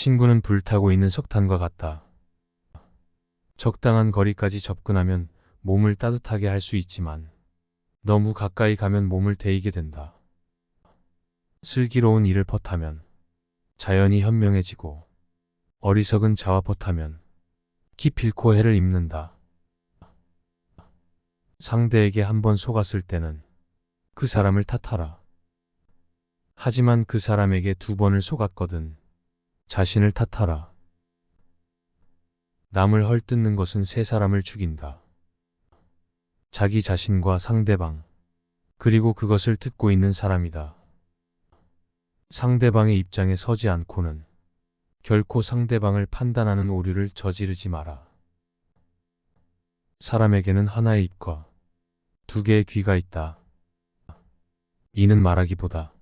친구는 불타고 있는 석탄과 같다. 적당한 거리까지 접근하면 몸을 따뜻하게 할 수 있지만 너무 가까이 가면 몸을 데이게 된다. 슬기로운 이를 퍼타면 자연이 현명해지고 어리석은 자와 퍼타면 기필코 해를 입는다. 상대에게 한번 속았을 때는 그 사람을 탓하라. 하지만 그 사람에게 2번을 속았거든 자신을 탓하라. 남을 헐뜯는 것은 세 사람을 죽인다. 자기 자신과 상대방, 그리고 그것을 듣고 있는 사람이다. 상대방의 입장에 서지 않고는 결코 상대방을 판단하는 오류를 저지르지 마라. 사람에게는 하나의 입과 2개의 귀가 있다. 이는 말하기보다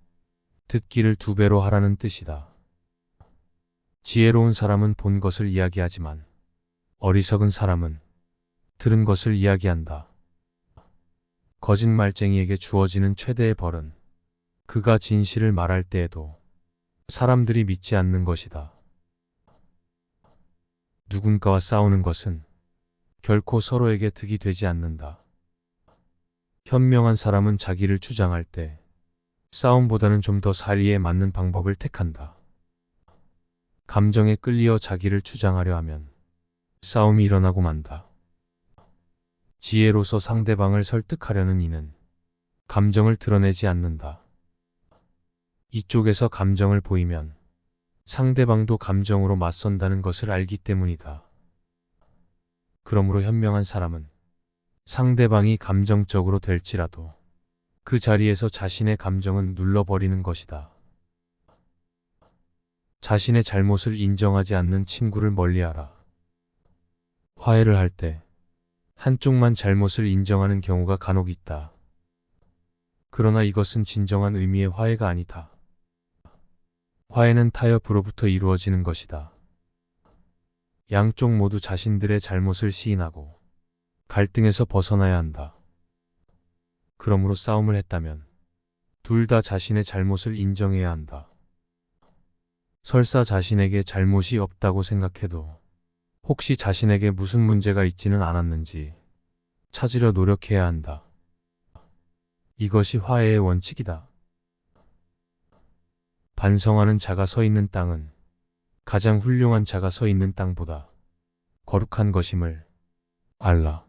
듣기를 2배로 하라는 뜻이다. 지혜로운 사람은 본 것을 이야기하지만 어리석은 사람은 들은 것을 이야기한다. 거짓말쟁이에게 주어지는 최대의 벌은 그가 진실을 말할 때에도 사람들이 믿지 않는 것이다. 누군가와 싸우는 것은 결코 서로에게 득이 되지 않는다. 현명한 사람은 자기를 주장할 때 싸움보다는 좀 더 사리에 맞는 방법을 택한다. 감정에 끌리어 자기를 주장하려 하면 싸움이 일어나고 만다. 지혜로서 상대방을 설득하려는 이는 감정을 드러내지 않는다. 이쪽에서 감정을 보이면 상대방도 감정으로 맞선다는 것을 알기 때문이다. 그러므로 현명한 사람은 상대방이 감정적으로 될지라도 그 자리에서 자신의 감정은 눌러버리는 것이다. 자신의 잘못을 인정하지 않는 친구를 멀리하라. 화해를 할 때 한쪽만 잘못을 인정하는 경우가 간혹 있다. 그러나 이것은 진정한 의미의 화해가 아니다. 화해는 타협으로부터 이루어지는 것이다. 양쪽 모두 자신들의 잘못을 시인하고 갈등에서 벗어나야 한다. 그러므로 싸움을 했다면 둘 다 자신의 잘못을 인정해야 한다. 설사 자신에게 잘못이 없다고 생각해도 혹시 자신에게 무슨 문제가 있지는 않았는지 찾으려 노력해야 한다. 이것이 화해의 원칙이다. 반성하는 자가 서 있는 땅은 가장 훌륭한 자가 서 있는 땅보다 거룩한 것임을 알라.